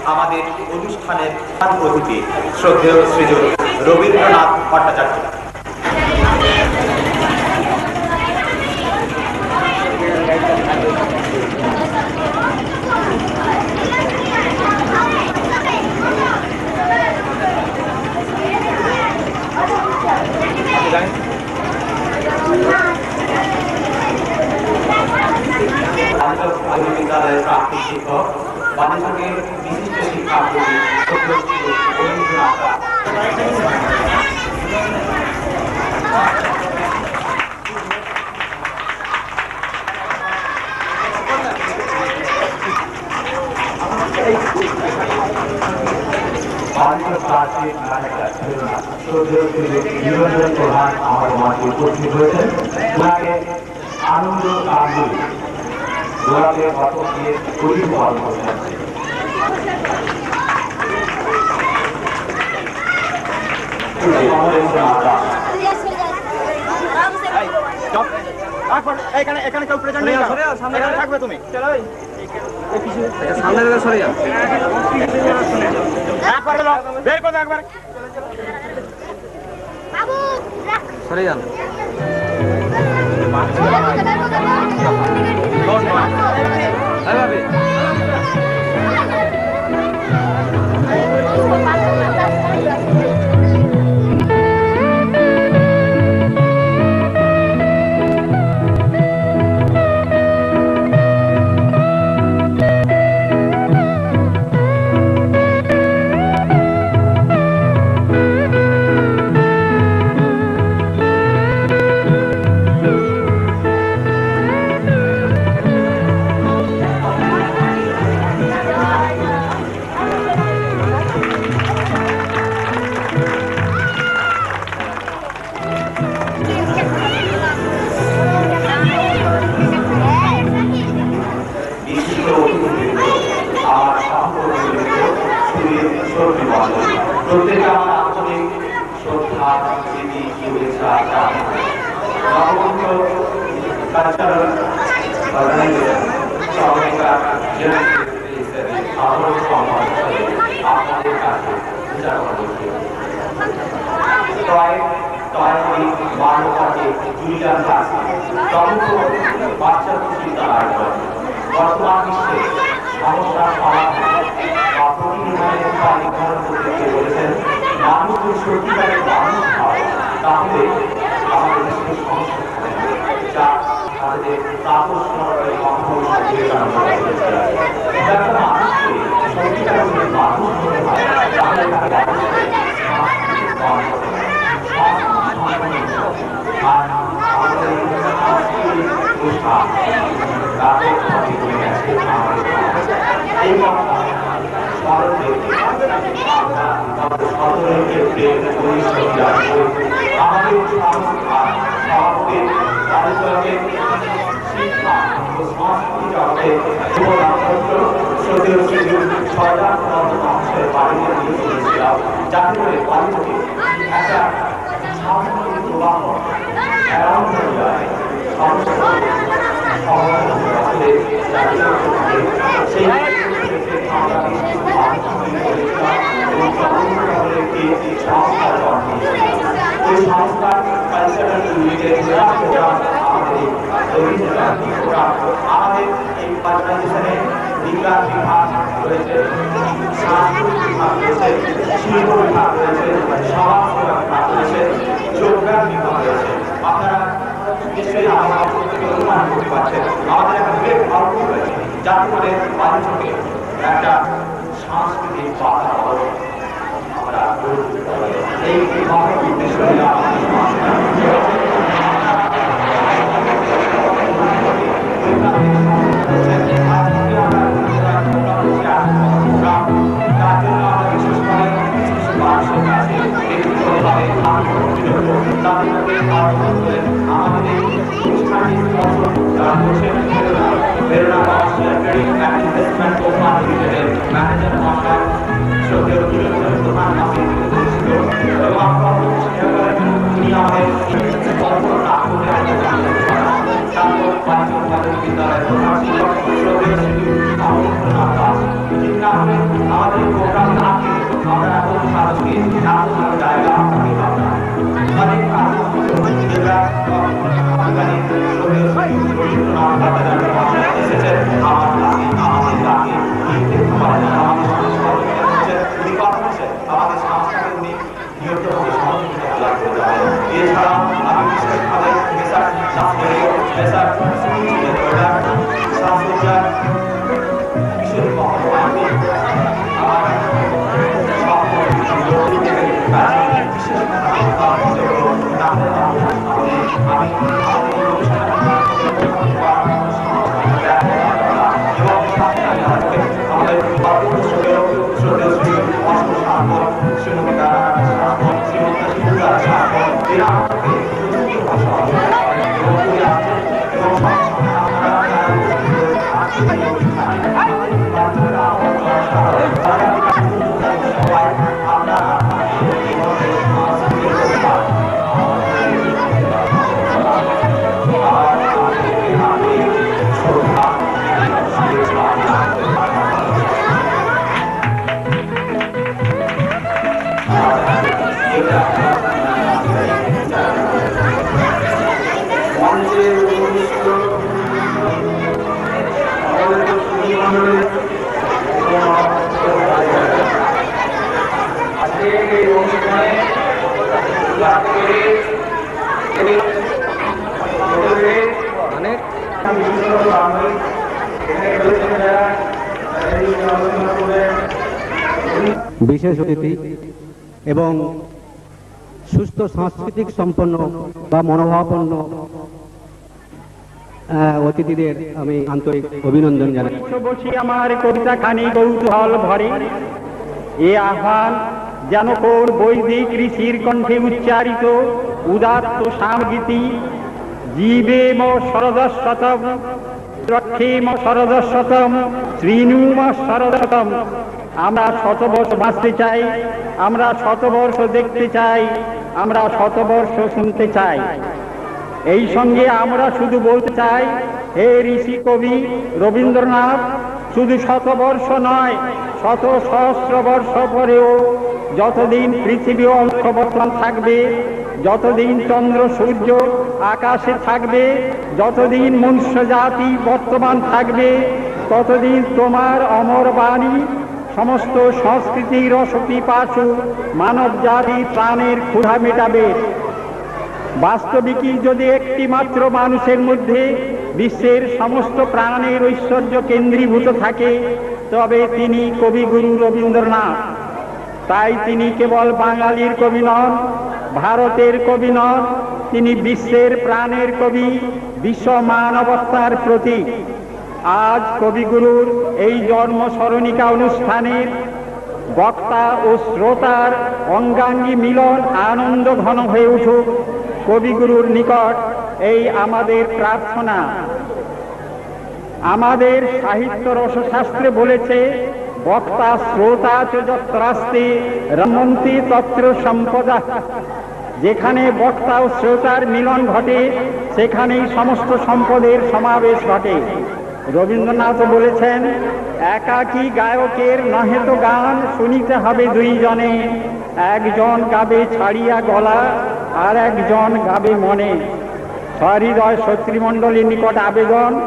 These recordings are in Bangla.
আমাদের অনুষ্ঠানের অতিথি শ্রদ্ধেয় শ্রীযুত রবীন্দ্রনাথ ভট্টাচার্য। বিদ্যালয়ের প্রাক্তন শিক্ষক বাণিজ্যের বিশিষ্ট শিক্ষার্থী নিরঞ্জন প্রধান আমাদের মাঝে উপস্থিত হয়েছেন। ওনাকে আনন্দ কান্দুল ওনাকে ফটো দিয়ে কঠিন পালন করছেন। এখানে কেউ প্রেজেন্ট নেই, সামনে থাকবে তুমি সামনে সরে যাও, বের করে একবার সরে যান। বর্তমান বিশ্বে সমস্যার সমাধান বা প্রতিনিধানের উপায় নির্ধারণ করতে গিয়ে বলেছেন, মানুষ যদি সত্যিকারের মানুষ হয় তাহলে আমাদের দেশের সমস্যা থাকে না, যা আমাদের তাপস নগরের কর্মসূচি বিবেকানন্দ একটা মানুষকে সত্যিকারের মানুষ হতে হয় তাহলে তাকে আর আমাদের অনুষ্ঠান এই আমাদের শিক্ষা ও সংস্কৃতি জগতে মানুষের বাড়িতে নিয়ে চলেছিলাম, যাতে করে বাড়ি থেকে একটা সাংস্কৃতিক প্রবাহ আমাদের এই বাংলাদেশে বিজ্ঞান বিভাগ রয়েছে, সাংস্কৃতিক বিভাগ রয়েছে, শিল্প বিভাগ রয়েছে, সমাজ সেবা বিভাগ রয়েছে, যোগব্যায়াম বিভাগ রয়েছে। আপনারা নিশ্চয়ই আমার অনুমান করতে পারছেন আমাদের একটা বিবেক ভারত রয়েছে, যাতে করে বাণিজ্যকে একটা সাংস্কৃতিক বাতাবরণ আমরা গড়ে তুলতে পারি। এই বিভাগের উদ্দেশ্য হল আমাদের বিশেষ অতিথি এবং সুস্থ সাংস্কৃতিক সম্পন্ন বা মনোভাবাপন্ন অতিথিদের আমি আন্তরিক অভিনন্দন জানাই। বসি আমার কবিতা খানি কৌতূহল ভরে, এ আহ্বান যেন কোন বৈদিক ঋষির কণ্ঠে উচ্চারিত উদাত্ত সামগীতি। জীবেম শরদশতম রক্ষেম শরদশতম শ্রীণুম শরদশতম। আমরা শতবর্ষ বাঁচতে চাই, আমরা শতবর্ষ দেখতে চাই, আমরা শতবর্ষ শুনতে চাই। এই সঙ্গে আমরা শুধু বলতে চাই, হে ঋষি কবি রবীন্দ্রনাথ, শুধু শতবর্ষ নয়, শত সহস্র বর্ষ পরেও যতদিন পৃথিবী অক্ষবর্তমান থাকবে, যতদিন চন্দ্র সূর্য আকাশে থাকবে, যতদিন মনুষ্য জাতি বর্তমান থাকবে, ততদিন তোমার অমর বাণী সমস্ত সংস্কৃতি রসপিপাসু মানব জাতি প্রাণের ক্ষুধা মেটাবে। বাস্তবিকই যদি একটি মাত্র মানুষের মধ্যে বিশ্বের সমস্ত প্রাণের ঐশ্বর্য কেন্দ্রীভূত থাকে, তবে তিনি কবিগুরু রবীন্দ্রনাথ। তাই তিনি কেবল বাঙালির কবি নন, ভারতের কবি নন, তিনি বিশ্বের প্রাণের কবি, বিশ্ব মানবতার প্রতীক। আজ কবিগুরুর এই জন্ম স্মরণিকা অনুষ্ঠানের বক্তা ও শ্রোতার অঙ্গাঙ্গী মিলন আনন্দ ঘন হয়ে উঠুক, কবিগুরুর নিকট এই আমাদের প্রার্থনা। আমাদের সাহিত্য রসশাস্ত্রে বলেছে, বক্তা শ্রোতা চ যত্রাস্তে রমন্তি তত্র সম্পদা। যেখানে বক্তা ও শ্রোতার মিলন ঘটে সেখানেই সমস্ত সম্পদের সমাবেশ ঘটে। রবীন্দ্রনাথ বলেছেন, একাকী গায়কের নহে তো গান, শুনিতে হবে দুইজনে, একজন গাবে ছাড়িয়া গলা আর একজন গাবে মনে। সহৃদয় সত্রীমণ্ডলীর নিকট আবেদন,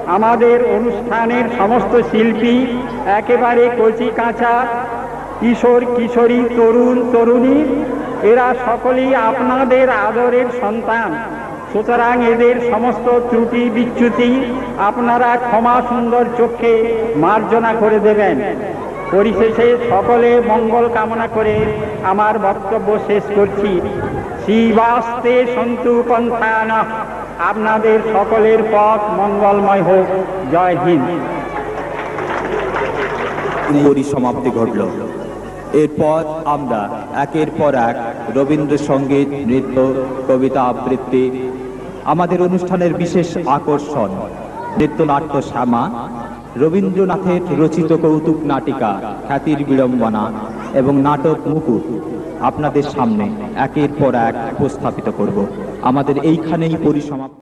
আমাদের অনুষ্ঠানের সমস্ত শিল্পী, একেবারে কচি কাঁচা কিশোর কিশোরী, তরুণ তরুণী, এরা সকলেই আপনাদের আদরের সন্তান। সুতরাং এদের সমস্ত ত্রুটি বিচ্যুতি আপনারা ক্ষমা সুন্দর চোখে মার্জনা করে দেবেন। পরিশেষে সকলে মঙ্গল কামনা করে আমার বক্তব্য শেষ করছি। শিবাস্তে সন্তু পন্থানঃ। আপনাদের সকলের পথ মঙ্গলময় হোক। জয় হিন্দ। পরিসমাপ্তি ঘটল। এরপর আমরা একের পর এক রবীন্দ্রসঙ্গীত, নৃত্য, কবিতা আবৃত্তি, আমাদের অনুষ্ঠানের বিশেষ আকর্ষণ নৃত্যনাট্য শ্যামা, রবীন্দ্রনাথের রচিত কৌতুক নাটিকা খ্যাতির বিড়ম্বনা এবং নাটক মুকুট আপনাদের সামনে একের পর এক উপস্থাপিত করব। আমাদের এইখানেই পরিসমাপ্তি।